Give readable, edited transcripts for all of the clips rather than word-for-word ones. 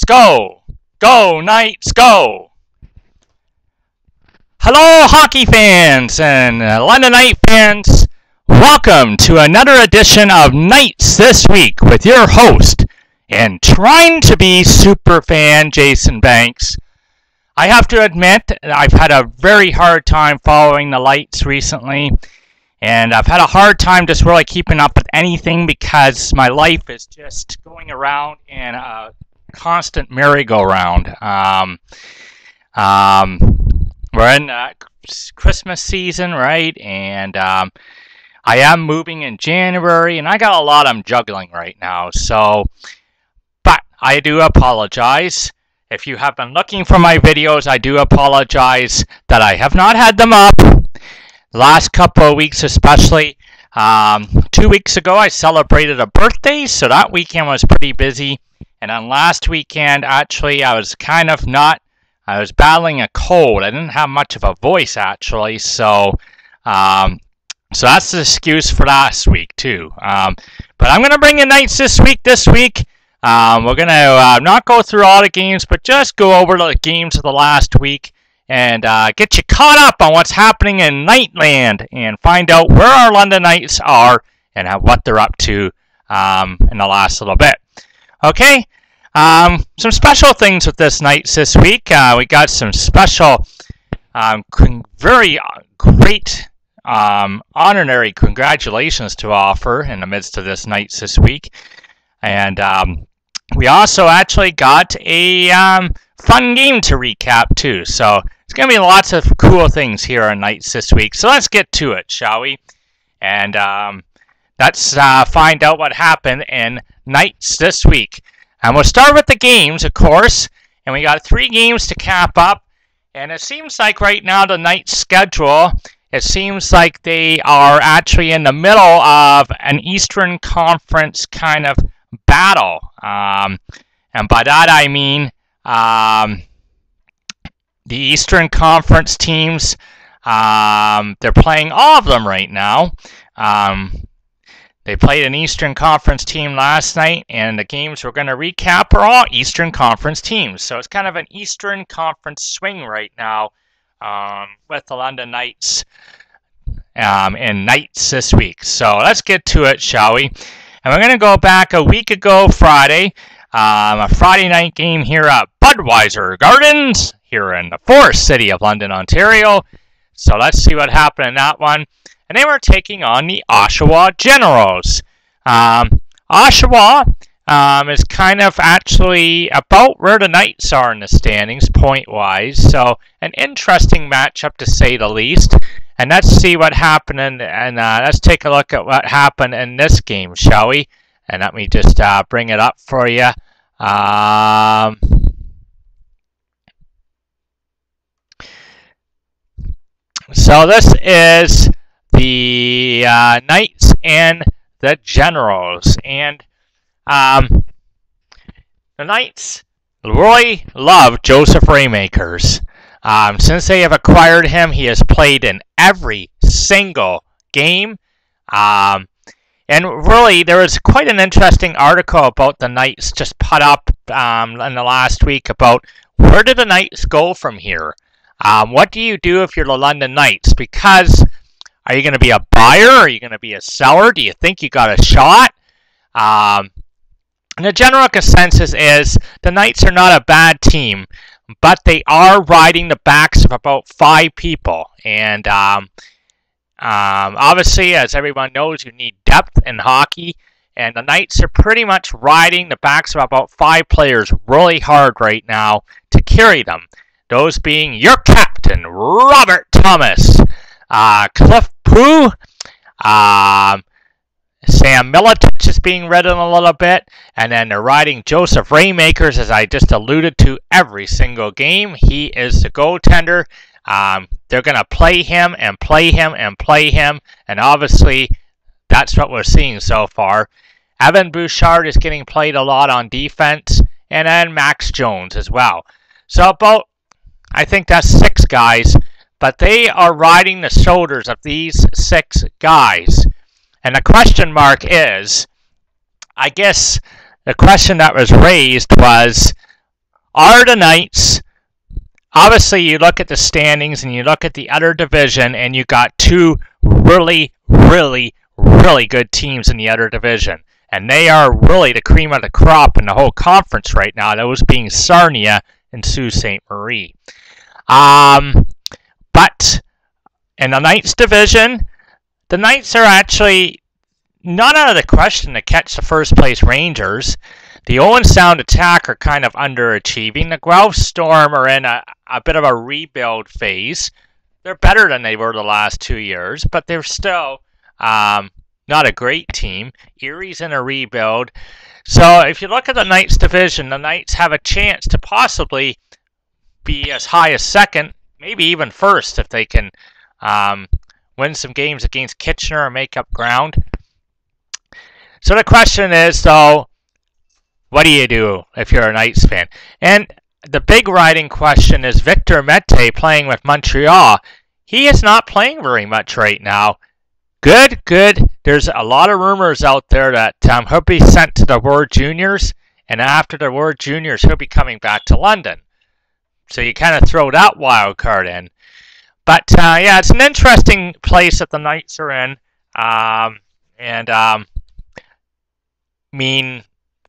go! Go, Knights, go! Hello, hockey fans and London Knight fans. Welcome to another edition of Knights This Week with your host and trying to be super fan Jason Banks. I have to admit, I've had a very hard time following the Knights recently, and I've had a hard time just really keeping up with anything because my life is just going around in a constant merry-go-round. We're in Christmas season, right? And I am moving in January, and I got a lot I'm juggling right now. But I do apologize. If you have been looking for my videos, I do apologize that I have not had them up. Last couple of weeks especially. 2 weeks ago, I celebrated a birthday, so that weekend was pretty busy. And then last weekend, actually, I was battling a cold. I didn't have much of a voice, actually, so that's the excuse for last week, too. But I'm going to bring you Knights this week. We're going to not go through all the games, but just go over the games of the last week and get you caught up on what's happening in Knightland and find out where our London Knights are and what they're up to in the last little bit. Okay, some special things with this Knights this week. We got some special, very great honorary congratulations to offer in the midst of this Knights this week. And we also actually got a fun game to recap too. So it's going to be lots of cool things here on Knights this week. So let's get to it, shall we? And let's find out what happened in Knights this week. And we'll start with the games, of course. And we got 3 games to cap up. And it seems like right now the Knights schedule, it seems like they are actually in the middle of an Eastern Conference kind of battle. And by that I mean the Eastern Conference teams, they're playing all of them right now. They played an Eastern Conference team last night, and the games we're going to recap are all Eastern Conference teams. So it's kind of an Eastern Conference swing right now with the London Knights and Knights this week. So let's get to it, shall we? And we're going to go back a week ago Friday, a Friday night game here at Budweiser Gardens here in the Forest City of London, Ontario. So let's see what happened in that one. And they were taking on the Oshawa Generals. Oshawa is kind of actually about where the Knights are in the standings, point-wise. So an interesting matchup, to say the least. And let's see what happened, and let's take a look at what happened in this game, shall we? And let me just bring it up for you. So this is the Knights and the Generals. And the Knights really love Joseph Raymakers. Since they have acquired him, he has played in every single game. And really, there was quite an interesting article about the Knights just put up in the last week about where do the Knights go from here? What do you do if you're the London Knights? Because are you going to be a buyer? Are you going to be a seller? Do you think you got a shot? And the general consensus is the Knights are not a bad team, but they are riding the backs of about 5 people. And obviously, as everyone knows, you need depth in hockey. And the Knights are pretty much riding the backs of about 5 players really hard right now to carry them. Those being your captain, Robert Thomas, Cliff Pooh, Sam Miletich is being ridden a little bit, and then they're riding Joseph Raymakers, as I just alluded to, every single game. He is the goaltender. They're going to play him and play him and play him, and obviously that's what we're seeing so far. Evan Bouchard is getting played a lot on defense, and then Max Jones as well. So I think that's 6 guys, but they are riding the shoulders of these 6 guys. And the question mark is, I guess the question that was raised was, are the Knights. Obviously, you look at the standings and you look at the other division, and you got two really, really, really good teams in the other division. And they are really the cream of the crop in the whole conference right now, those being Sarnia and Sault Ste. Marie. But in the Knights division, the Knights are actually not out of the question to catch the first place Rangers. The Owen Sound Attack are kind of underachieving. The Guelph Storm are in a bit of a rebuild phase. They're better than they were the last 2 years, but they're still not a great team. Erie's in a rebuild. So if you look at the Knights division, the Knights have a chance to possibly be as high as second, maybe even first if they can win some games against Kitchener or make up ground. So the question is, though, what do you do if you're a Knights fan? And the big riding question is Victor Mete playing with Montreal. He is not playing very much right now. Good. There's a lot of rumors out there that he'll be sent to the World Juniors, and after the World Juniors, he'll be coming back to London. So you kind of throw that wild card in. But, yeah, it's an interesting place that the Knights are in.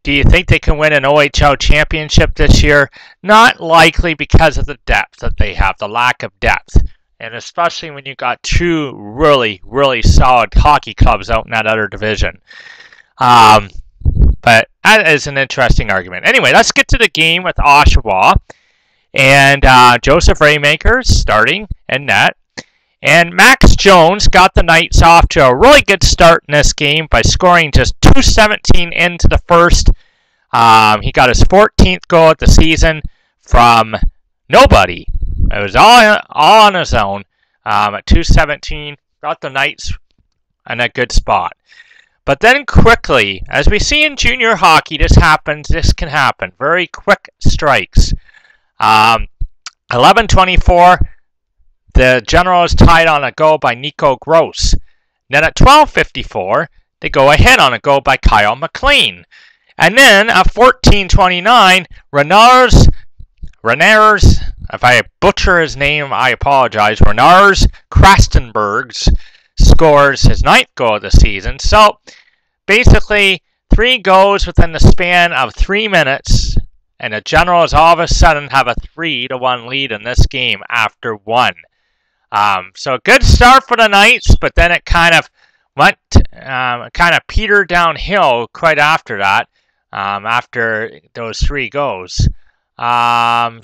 Do you think they can win an OHL championship this year? Not likely because of the depth that they have, the lack of depth. And especially when you got two really, really solid hockey clubs out in that other division. But that is an interesting argument. Anyway, let's get to the game with Oshawa. And Joseph Raymaker starting in net. And Max Jones got the Knights off to a really good start in this game by scoring just .217 into the first. He got his 14th goal of the season from nobody. It was all on his own at .217. Got the Knights in a good spot. But then quickly, as we see in junior hockey, this can happen. Very quick strikes. 11:24. The Generals tied on a goal by Nico Gross. Then at 12:54, they go ahead on a goal by Kyle McLean. And then at 14:29, Renars, if I butcher his name, I apologize, Renars Krastenbergs scores his 9th goal of the season. So basically, 3 goals within the span of 3 minutes, and the Generals all of a sudden have a 3-1 lead in this game after 1. So a good start for the Knights, but then it kind of went, petered downhill quite after that, after those 3 goals. So I'm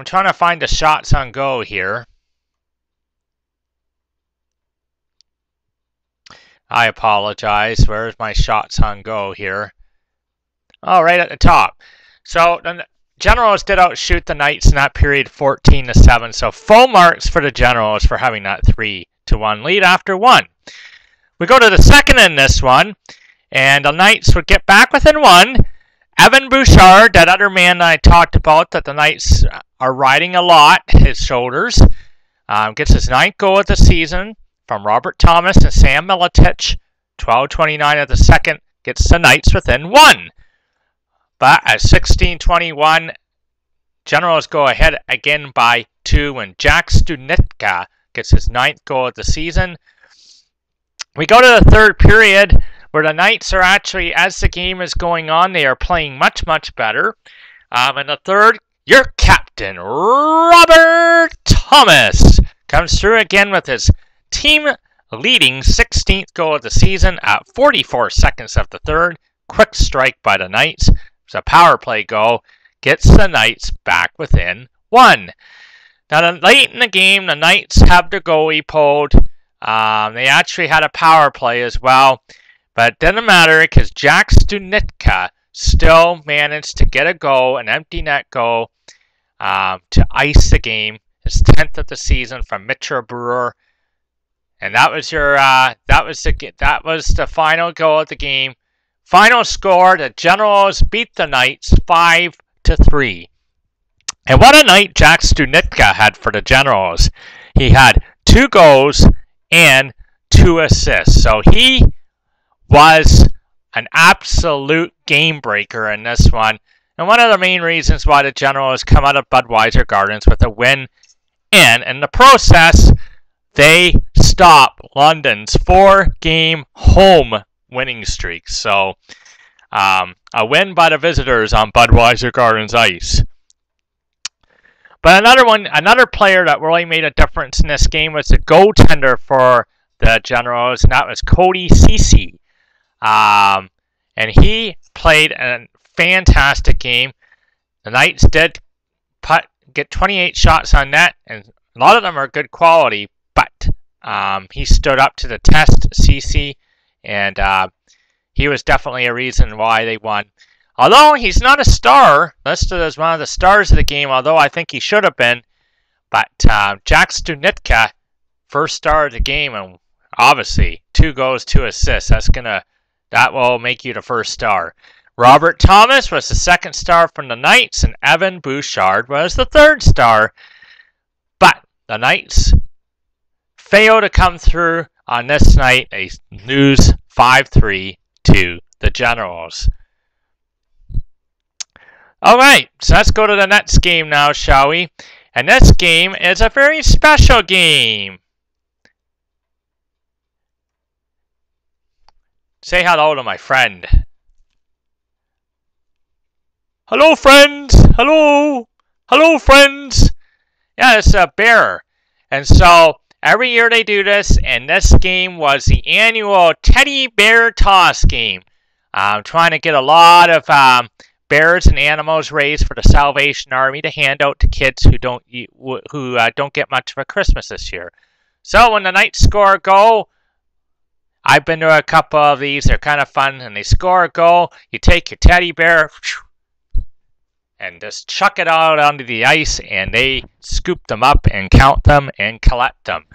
trying to find the shots on goal here. I apologize. Where's my shots on goal here? Oh, right at the top. So the Generals did outshoot the Knights in that period 14-7. So full marks for the Generals for having that 3-1 lead after 1. We go to the second in this one, and the Knights would get back within 1. Evan Bouchard, that other man that I talked about that the Knights are riding a lot, his shoulders, gets his 9th goal of the season from Robert Thomas and Sam Miletich. 12:29 of the second gets the Knights within 1. But at 16:21, Generals go ahead again by 2 when Jack Studnicka gets his 9th goal of the season. We go to the third period where the Knights are actually, as the game is going on, they are playing much, much better. In the third, your captain, Robert Thomas, comes through again with his team-leading 16th goal of the season at 44 seconds of the third. Quick strike by the Knights. It's a power play goal. Gets the Knights back within 1. Now, late in the game, the Knights have their goalie pulled. They actually had a power play as well. But it didn't matter because Jack Studnicka still managed to get a goal, an empty net goal, to ice the game. His 10th of the season from Mitra Brewer. And that was the final goal of the game. Final score, the Generals beat the Knights 5-3. And what a night Jack Studnicka had for the Generals. He had 2 goals and 2 assists. So he was an absolute game breaker in this one. And one of the main reasons why the Generals come out of Budweiser Gardens with a win, and in the process, they stop London's 4-game home winning streak. So, a win by the visitors on Budweiser Gardens ice. But another player that really made a difference in this game was the goaltender for the Generals, and that was Cody Ceci. And he played a fantastic game. The Knights did get 28 shots on net, and a lot of them are good quality, but he stood up to the test, Ceci, and he was definitely a reason why they won. Although he's not a star, listed as one of the stars of the game, although I think he should have been, but Jack Studnicka, first star of the game, and obviously 2 goals, 2 assists. That will make you the first star. Robert Thomas was the second star from the Knights, and Evan Bouchard was the third star. But the Knights failed to come through on this night. They lose 5-3 to the Generals. Alright, so let's go to the next game now, shall we? And this game is a very special game. Say hello to my friend. Hello, friends! Hello! Hello, friends! Yeah, it's a bear. And so, every year they do this, and this game was the annual Teddy Bear Toss game. I'm trying to get a lot of bears and animals raised for the Salvation Army to hand out to kids who don't get much of a Christmas this year. So, when the Knights score a goal, I've been to a couple of these. They're kind of fun. And they score a goal. You take your teddy bear and just chuck it out onto the ice. And they scoop them up and count them and collect them.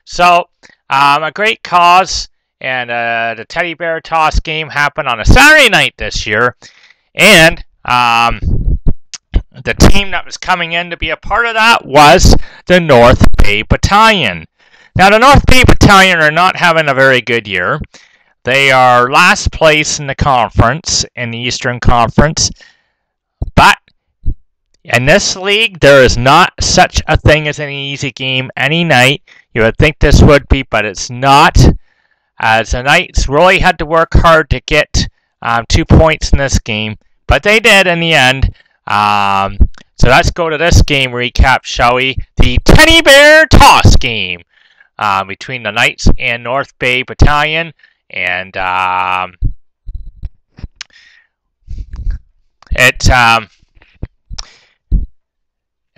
So, a great cause. And the teddy bear toss game happened on a Saturday night this year. And the team that was coming in to be a part of that was the North Bay Battalion. Now, the North Bay Battalion are not having a very good year. They are last place in the conference, in the Eastern Conference. But in this league, there is not such a thing as an easy game any night. You would think this would be, but it's not. As the Knights really had to work hard to get 2 points in this game. But they did in the end. So let's go to this game recap, shall we? The Teddy Bear Toss game. Between the Knights and North Bay Battalion, and it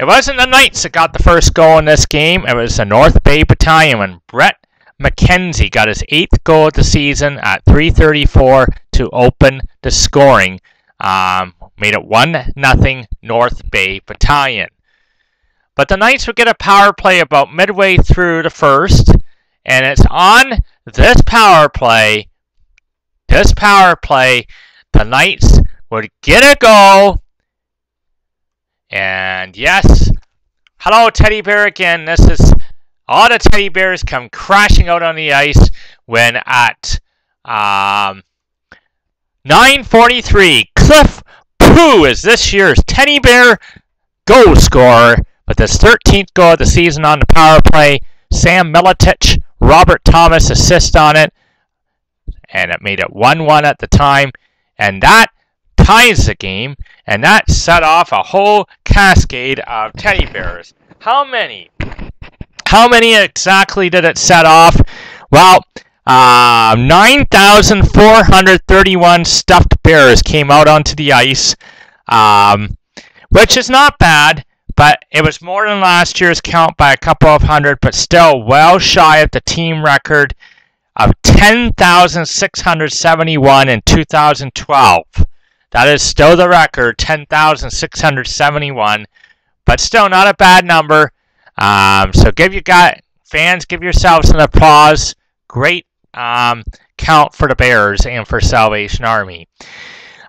wasn't the Knights that got the first goal in this game. It was the North Bay Battalion when Brett McKenzie got his 8th goal of the season at 3:34 to open the scoring. Made it 1-0 North Bay Battalion. But the Knights would get a power play about midway through the first, and it's on this power play, the Knights would get a goal, and yes, hello Teddy Bear again. This is all the Teddy Bears come crashing out on the ice when at 9:43, Cliff Pooh is this year's Teddy Bear goal scorer. With his 13th goal of the season on the power play, Sam Miletich, Robert Thomas assist on it, and it made it 1-1 at the time, and that ties the game, and that set off a whole cascade of teddy bears. How many? How many exactly did it set off? Well, 9,431 stuffed bears came out onto the ice, which is not bad. But it was more than last year's count by a couple of hundred, but still well shy of the team record of 10,671 in 2012. That is still the record, 10,671, but still not a bad number. So fans, give yourselves an applause. Great count for the Bears and for Salvation Army.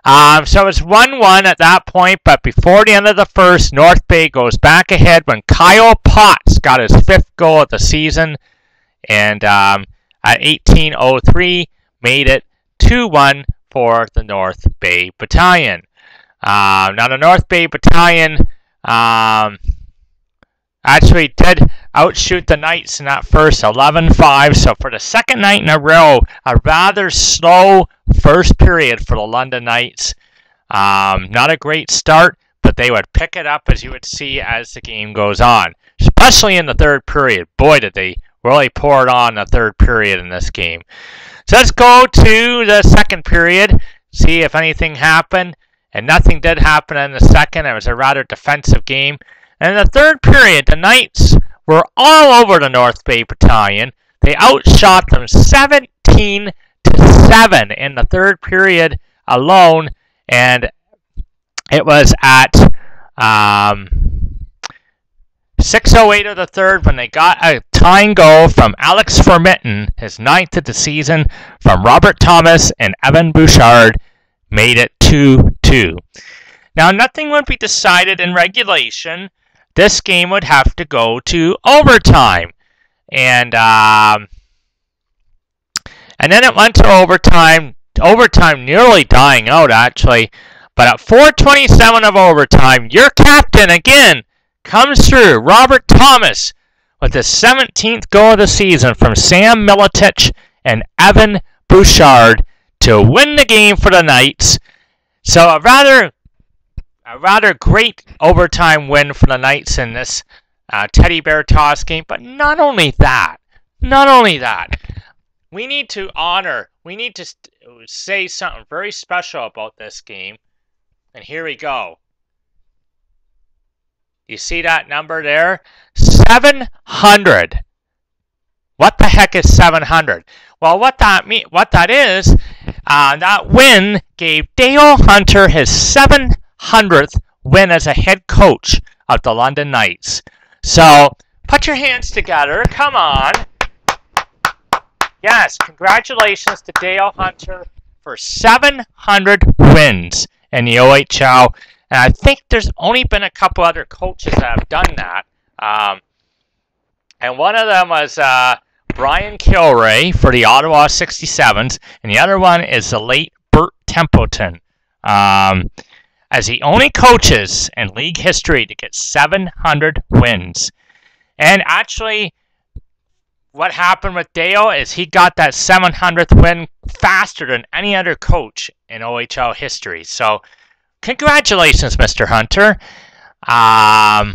So it's 1-1 at that point, but before the end of the first, North Bay goes back ahead when Kyle Potts got his 5th goal of the season, and at 18:03 made it 2-1 for the North Bay Battalion. Now the North Bay Battalion actually did outshoot the Knights in that first 11-5. So for the second night in a row, a rather slow first period for the London Knights. Not a great start, but they would pick it up, as you would see, as the game goes on, especially in the third period. Boy, did they really pour it on the third period in this game. So let's go to the second period, see if anything happened. And nothing did happen in the second. It was a rather defensive game. And in the third period, the Knights were all over the North Bay Battalion. They outshot them 17-7 in the third period alone. And it was at 6:08 of the third when they got a tying goal from Alex Formitton, his 9th of the season, from Robert Thomas and Evan Bouchard, made it 2-2. Now, nothing would be decided in regulation. This game would have to go to overtime. And then it went to overtime. Overtime nearly dying out, actually. But at 4:27 of overtime, your captain, again, comes through. Robert Thomas with his 17th goal of the season from Sam Miletich and Evan Bouchard to win the game for the Knights. So a rather great overtime win for the Knights in this Teddy Bear Toss game. But not only that, we need to say something very special about this game. And here we go. You see that number there? 700. What the heck is 700? Well, what that is, that win gave Dale Hunter his 700th win as a head coach of the London Knights. So, put your hands together. Come on. Yes, congratulations to Dale Hunter for 700 wins in the OHL. And I think there's only been a couple other coaches that have done that. And one of them was Brian Kilray for the Ottawa 67s, and the other one is the late Bert Templeton, as the only coaches in league history to get 700 wins. And actually, what happened with Dale is he got that 700th win faster than any other coach in OHL history. So, congratulations, Mr. Hunter. I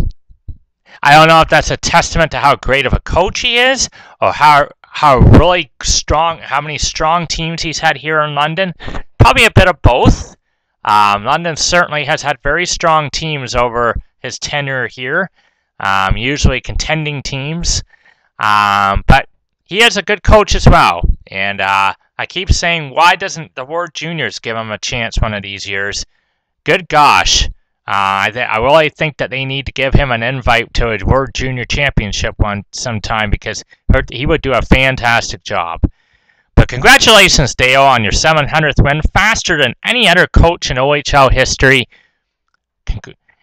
don't know if that's a testament to how great of a coach he is, or how many strong teams he's had here in London. Probably a bit of both. London certainly has had very strong teams over his tenure here, usually contending teams. But he is a good coach as well. And I keep saying, why doesn't the Ward Juniors give him a chance one of these years? Good gosh. I really think that they need to give him an invite to a World Junior Championship sometime, because he would do a fantastic job. But congratulations, Dale, on your 700th win, faster than any other coach in OHL history.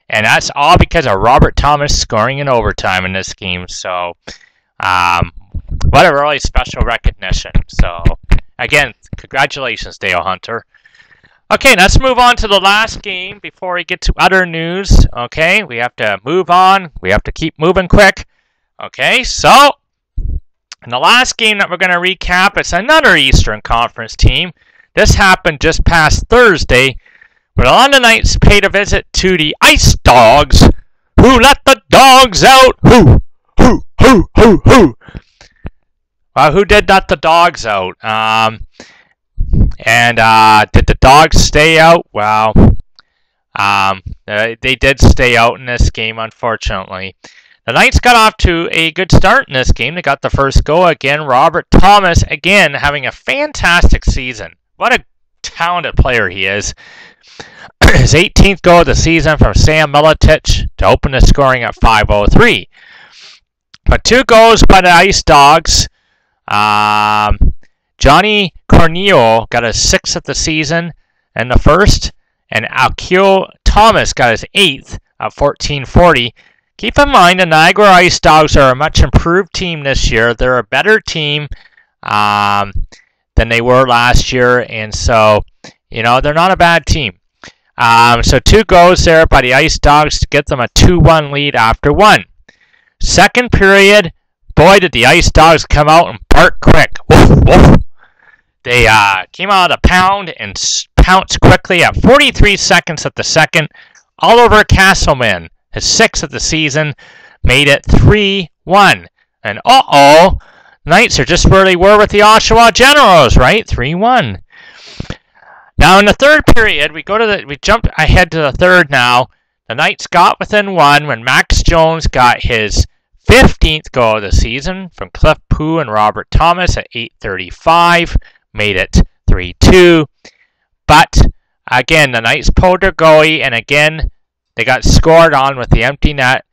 And that's all because of Robert Thomas scoring in overtime in this game. So, what a really special recognition. So, again, congratulations, Dale Hunter. Okay, let's move on to the last game before we get to other news. Okay, we have to move on. We have to keep moving quick. Okay, so in the last game that we're going to recap, it's another Eastern Conference team. This happened just past Thursday, where the London Knights paid a visit to the Ice Dogs. Who let the dogs out? Who? Well, who did let the dogs out? And did the dogs stay out? Well, they did stay out in this game, unfortunately. The Knights got off to a good start in this game. They got the first goal again. Robert Thomas, again, having a fantastic season. What a talented player he is. His 18th goal of the season from Sam Miletich to open the scoring at 5:03. But 2 goals by the Ice Dogs. Johnny Corneo got his 6th of the season in the first, and Akil Thomas got his 8th at 14:40. Keep in mind, the Niagara Ice Dogs are a much improved team this year. They're a better team than they were last year, and so, they're not a bad team. So 2 goals there by the Ice Dogs to get them a 2-1 lead after 1. Second period, boy, did the Ice Dogs come out and bark quick. Woof, woof. They came out of the pound and pounced quickly at 43 seconds of the second. Oliver Castleman, his 6th of the season, made it 3-1. And Knights are just where they were with the Oshawa Generals, right? 3-1. Now in the third period, we jump ahead to the third now. The Knights got within 1 when Max Jones got his 15th goal of the season from Cliff Pugh and Robert Thomas at 8:35, made it 3-2. But again, the Knights pulled their goalie, and again they got scored on with the empty net.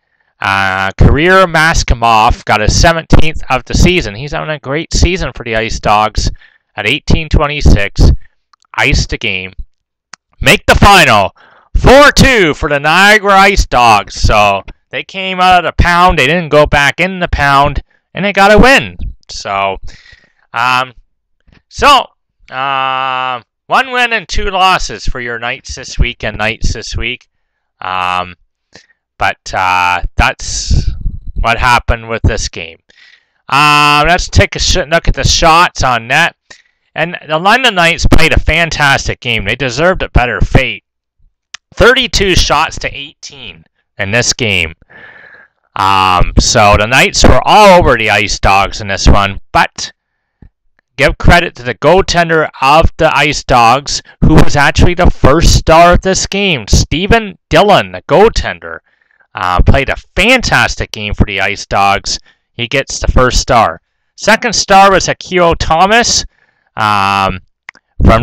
Kirill Maskhimov got his 17th of the season. He's having a great season for the Ice Dogs at 18:26. Iced the game. Make the final 4-2 for the Niagara Ice Dogs. So they came out of the pound. They didn't go back in the pound, and they got a win. So, 1 win and 2 losses for your Knights this week and Knights this week. But that's what happened with this game. Let's take a look at the shots on net. And the London Knights played a fantastic game. They deserved a better fate. 32 shots to 18 in this game. So the Knights were all over the Ice Dogs in this one. But give credit to the goaltender of the Ice Dogs, who was actually the first star of this game. Stephen Dillon, the goaltender, played a fantastic game for the Ice Dogs. He gets the first star. Second star was Akio Thomas from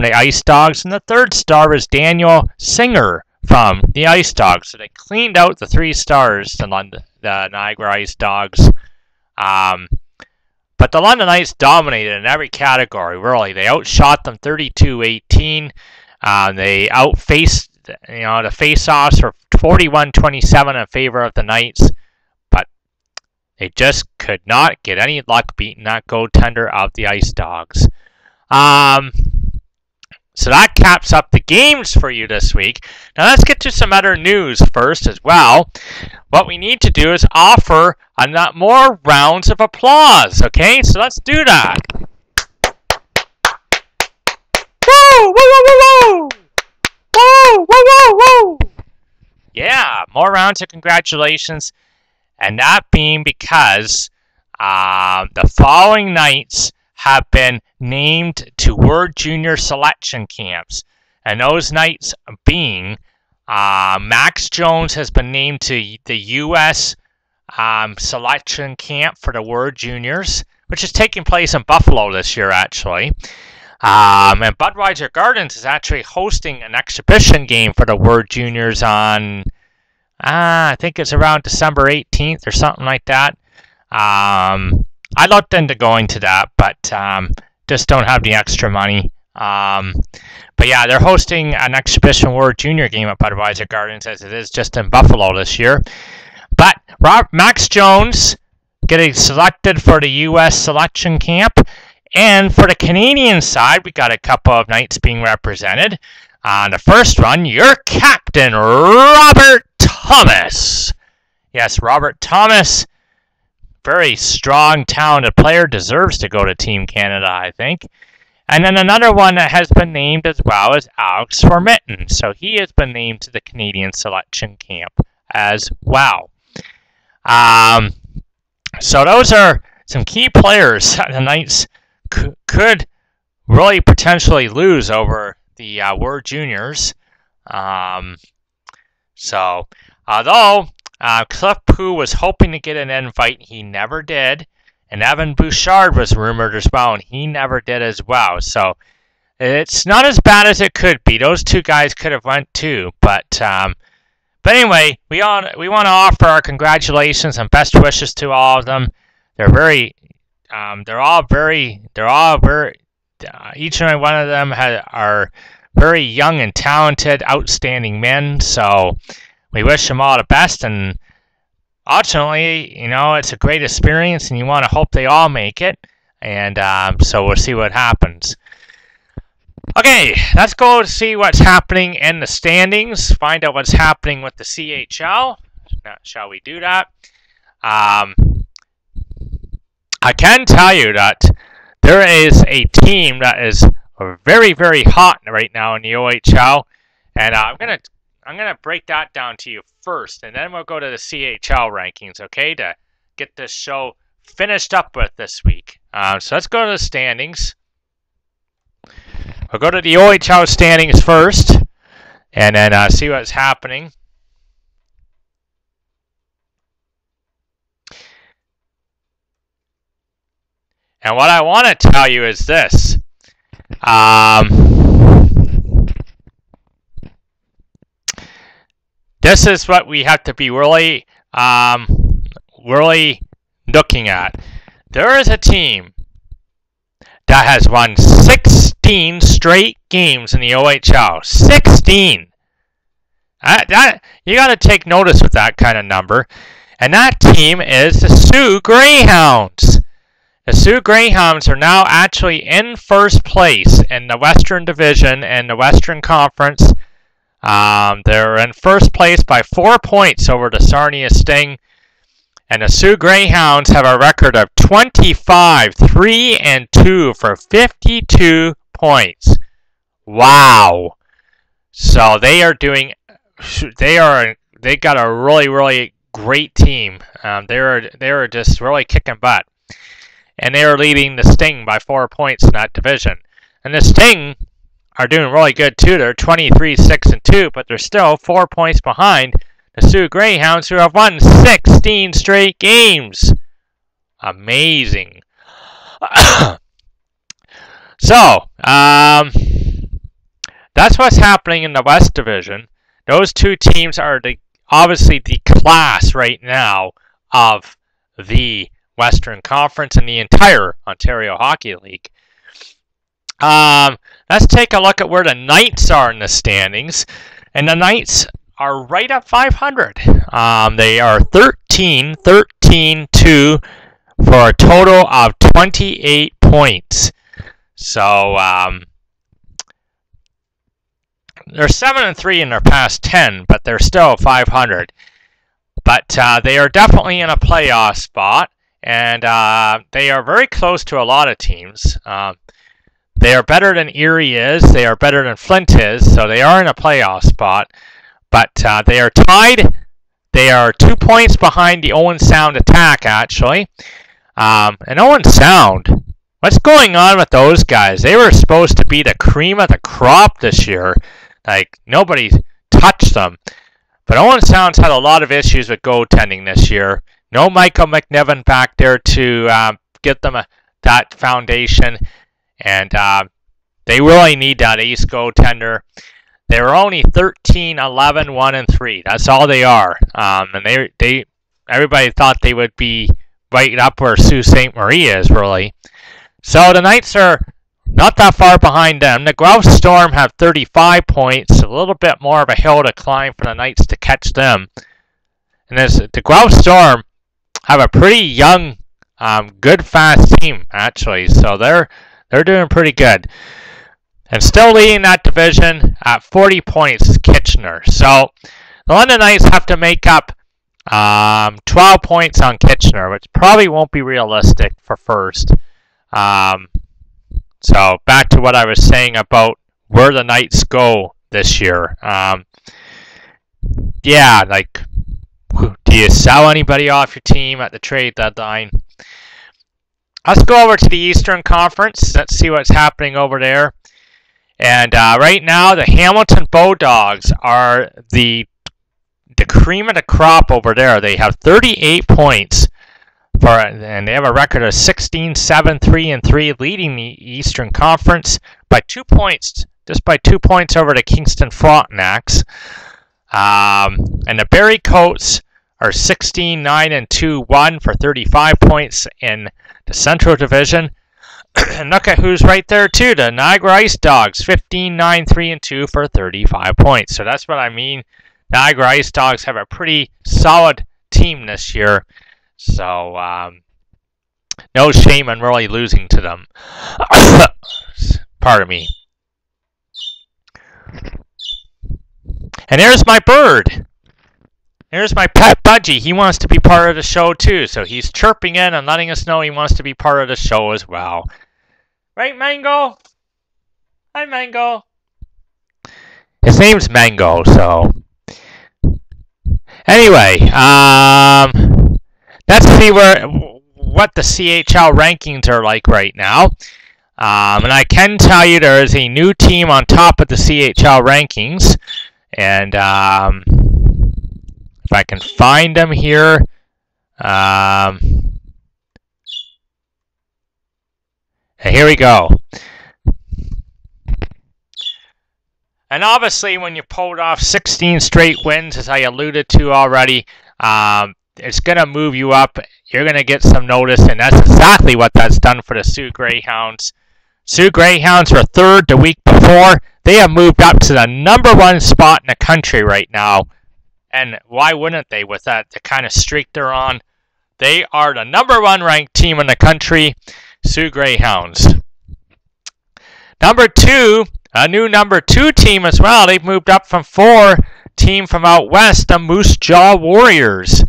the Ice Dogs. And the third star was Daniel Singer from the Ice Dogs. So they cleaned out the 3 stars, the Niagara Ice Dogs. But the London Knights dominated in every category, really. They outshot them 32-18. They outfaced, the face-offs were 41-27 in favor of the Knights. But they just could not get any luck beating that goaltender of the Ice Dogs. So that caps up the games for you this week. Now let's get to some other news first as well. What we need to do is offer more rounds of applause. Okay, so let's do that. Woo! Woo! Woo! Woo! Woo! Woo! Woo! Woo! Woo! Yeah, more rounds of congratulations, and that being because the following Knights have been named to World Junior selection camps. And those Knights being Max Jones has been named to the U.S. Selection camp for the World Juniors, which is taking place in Buffalo this year, actually. And Budweiser Gardens is actually hosting an exhibition game for the World Juniors on, I think it's around December 18th or something like that. I looked into going to that, but just don't have the extra money. But yeah, they're hosting an Exhibition World Junior game at Budweiser Gardens, as it is just in Buffalo this year. But Max Jones getting selected for the U.S. selection camp. And for the Canadian side, we got a couple of Knights being represented. The first one, your captain, Robert Thomas. Yes, Robert Thomas, very strong, talented player, deserves to go to Team Canada, I think. And then another one that has been named as well is Alex Formenton. So he has been named to the Canadian selection camp as well. So those are some key players that the Knights could really potentially lose over the World Juniors. So although Cliff Pugh was hoping to get an invite, he never did. And Evan Bouchard was rumored as well, and he never did as well. So it's not as bad as it could be. Those two guys could have went too. But anyway, we want to offer our congratulations and best wishes to all of them. They're all very. Each and every one of them are very young and talented, outstanding men. So we wish them all the best, and ultimately, it's a great experience, and you want to hope they all make it. And so we'll see what happens. Okay, let's go to see what's happening in the standings. Find out what's happening with the CHL. Now, shall we do that? I can tell you that there is a team that is very, very hot right now in the OHL, and I'm gonna break that down to you first, and then we'll go to the CHL rankings, okay, to get this show finished up with this week. So let's go to the standings. We'll go to the OHL standings first, and then see what's happening. And what I want to tell you is this. This is what we have to be really looking at. There is a team that has won 16 straight games in the OHL. 16! You got to take notice with that kind of number. And that team is the Soo Greyhounds. The Soo Greyhounds are now actually in first place in the Western Division and the Western Conference. They're in first place by 4 points over the Sarnia Sting. And the Soo Greyhounds have a record of 25-3-2 for 52 points. Wow! So they got a really, really great team. They are just really kicking butt. And they are leading the Sting by 4 points in that division. And the Sting are doing really good too. They're 23-6-2, but they're still 4 points behind the Soo Greyhounds, who have won 16 straight games. Amazing. So, that's what's happening in the West Division. Those two teams are obviously the class right now of the Western Conference and the entire Ontario Hockey League. Let's take a look at where the Knights are in the standings. And the Knights are right at 500. They are 13-2 for a total of 28 points. So they're 7-3 in their past 10, but they're still 500. But they are definitely in a playoff spot, and they are very close to a lot of teams. They are better than Erie is. They are better than Flint is, so they are in a playoff spot. But they are tied. They are 2 points behind the Owen Sound Attack, actually. And Owen Sound, what's going on with those guys? They were supposed to be the cream of the crop this year. Like, nobody touched them. But Owen Sound's had a lot of issues with goaltending this year. No Michael McNiven back there to get them that foundation. And they really need that ace goaltender. They were only 13-11-1-3. That's all they are. And everybody thought they would be right up where Sault Ste. Marie is, really. So the Knights are not that far behind them. The Guelph Storm have 35 points. A little bit more of a hill to climb for the Knights to catch them. And the Guelph Storm have a pretty young, good, fast team, actually. So they're doing pretty good. And still leading that division at 40 points is Kitchener. So the London Knights have to make up 12 points on Kitchener, which probably won't be realistic for first. So back to what I was saying about where the Knights go this year. Yeah, like, do you sell anybody off your team at the trade deadline? Let's go over to the Eastern Conference. Let's see what's happening over there. And right now, the Hamilton Bulldogs are the cream of the crop over there. They have 38 points, and they have a record of 16-7-3-3, leading the Eastern Conference by 2 points, just by 2 points over the Kingston Frontenacs. And the Barrie Coats are 16-9-2-1 for 35 points in the Central Division. And look at who's right there too, the Niagara Ice Dogs, 15-9-3-2 for 35 points. So that's what I mean. Niagara Ice Dogs have a pretty solid team this year. So no shame in really losing to them. Pardon me. And there's my bird. There's my pet Budgie. He wants to be part of the show too. So he's chirping in and letting us know he wants to be part of the show as well. Right, Mango? Hi, Mango. His name's Mango, so. Anyway, let's see what the CHL rankings are like right now. And I can tell you there is a new team on top of the CHL rankings. And if I can find them here. Here we go. And obviously, when you pulled off 16 straight wins, as I alluded to already, it's going to move you up. You're going to get some notice, and that's exactly what that's done for the Soo Greyhounds. Soo Greyhounds were third the week before. They have moved up to the #1 spot in the country right now. And why wouldn't they with that, the kind of streak they're on? They are the #1 ranked team in the country, Soo Greyhounds. Number 2, a new #2 team as well. They've moved up from 4, team from out west, the Moose Jaw Warriors.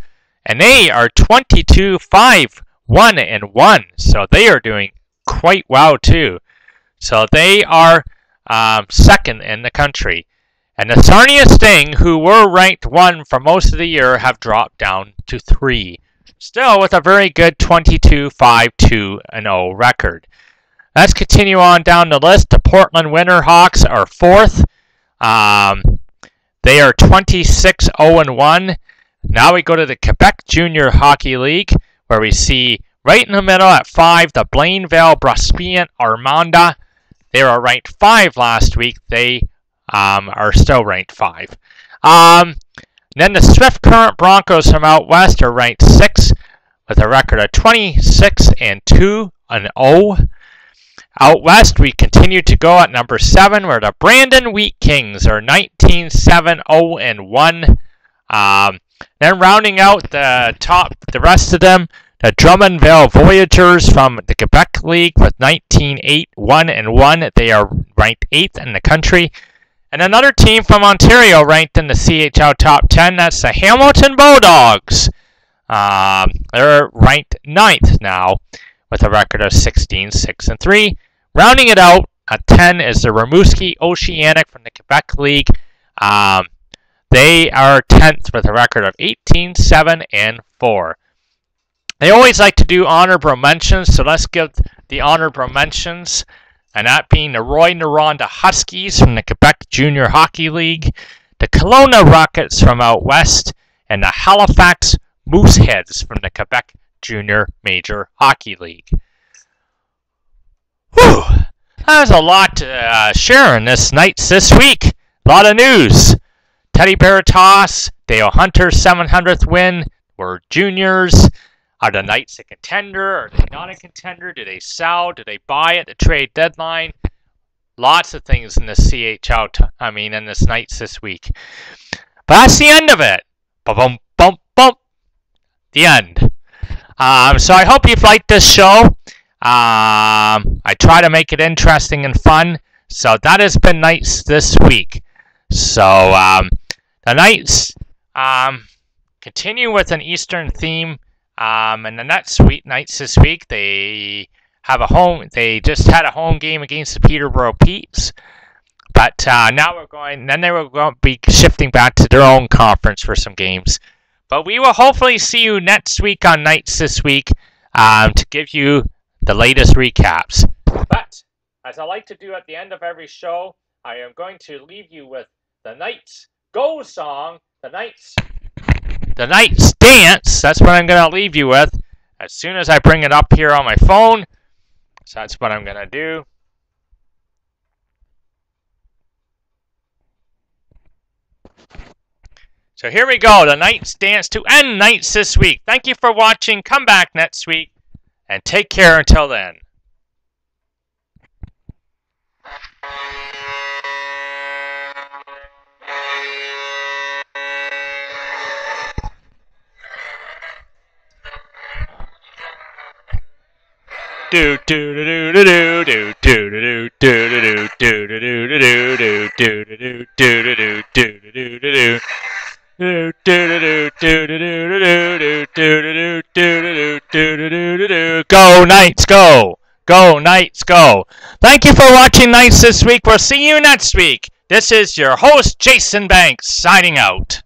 And they are 22-5-1-1. So they are doing quite well too. So they are second in the country. And the Sarnia Sting, who were ranked 1 for most of the year, have dropped down to 3. Still with a very good 22-5-2-0 record. Let's continue on down the list. The Portland Winterhawks are 4th. They are 26-0-1. Now we go to the Quebec Junior Hockey League, where we see right in the middle at 5, the Blainville Brisbane Armada. They were ranked 5 last week. They are still ranked 5. Then the Swift Current Broncos from out west are ranked 6 with a record of 26-2-0. Out west, we continue to go at number 7, where the Brandon Wheat Kings are 19-7-0-1. Then rounding out the rest of them, the Drummondville Voyagers from the Quebec League with 19-8-1-1. They are ranked 8th in the country. And another team from Ontario ranked in the CHL Top 10, that's the Hamilton Bulldogs. They're ranked 9th now with a record of 16-6-3. Rounding it out at 10 is the Rimouski Oceanic from the Quebec League. They are 10th with a record of 18-7-4. They always like to do honorable mentions, so let's give the honorable mentions. And that being the Roy Noranda Huskies from the Quebec Junior Hockey League, the Kelowna Rockets from out west, and the Halifax Mooseheads from the Quebec Junior Major Hockey League. Whew! That was a lot to share in this week. A lot of news. Teddy Bear Toss, Dale Hunter's 700th win, were juniors. Are the Knights a contender? Are they not a contender? Do they sell? Do they buy at the trade deadline? Lots of things in this CHL, in this Knights this week. But that's the end of it. Bum, bum, bum. The end. So I hope you've liked this show. I try to make it interesting and fun. So that has been Knights this week. So the Knights continue with an Eastern theme. And the Knights this week, they have a home. They just had a home game against the Peterborough Petes, but now we're going. Then they will be shifting back to their own conference for some games. But we will hopefully see you next week on Knights this week to give you the latest recaps. But as I like to do at the end of every show, I am going to leave you with the Knights Go song. The Knights Dance, that's what I'm going to leave you with as soon as I bring it up here on my phone. So that's what I'm going to do. So here we go, the Knights Dance to end Knights this week. Thank you for watching. Come back next week and take care until then. Do do do do do do do do do do do do do do do do do do Go Knights, go! Go Knights, go! Thank you for watching Knights this week. We'll see you next week. This is your host, Jason Banks, signing out.